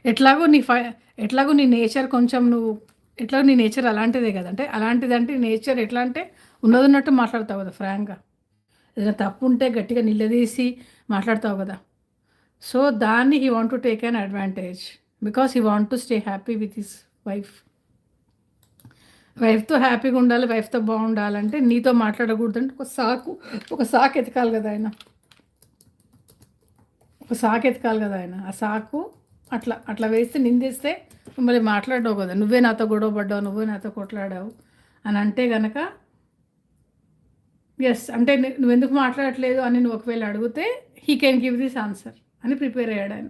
ఎట్లాగో నీ ఫై ఎట్లాగో నీ నేచర్ కొంచెం నువ్వు ఎట్లాగో నీ నేచర్ అలాంటిదే కదా! అంటే అలాంటిదంటే నేచర్ ఎట్లా అంటే ఉన్నదున్నట్టు మాట్లాడతావు కదా! ఫ్రాంక్‌గా. ఏదైనా తప్పుంటే గట్టిగా నిలదీసి మాట్లాడతావు కదా! సో, దాన్ని he want to take an advantage. Because he want to stay happy with his wife. వైఫ్‌తో హ్యాపీగా ఉండాలి, వైఫ్‌తో బాగుండాలంటే నీతో మాట్లాడకూడదంటే ఒక సాకు ఎతకాలి కదా ఆయన. ఒక సాకు ఎతకాలి కదా ఆయన. ఆ సాకు అట్లా వేస్తే నిందిస్తే మళ్ళీ మాట్లాడవు కదా! నువ్వే నాతో గొడవ పడ్డావు, నువ్వే నాతో కొట్లాడావు అని అంటే గనక యెస్. అంటే నువ్వెందుకు మాట్లాడట్లేదు అని నువ్వు ఒకవేళ అడిగితే హి కెన్ గివ్ దిస్ ఆన్సర్ అని ప్రిపేర్ అయ్యాడాయన.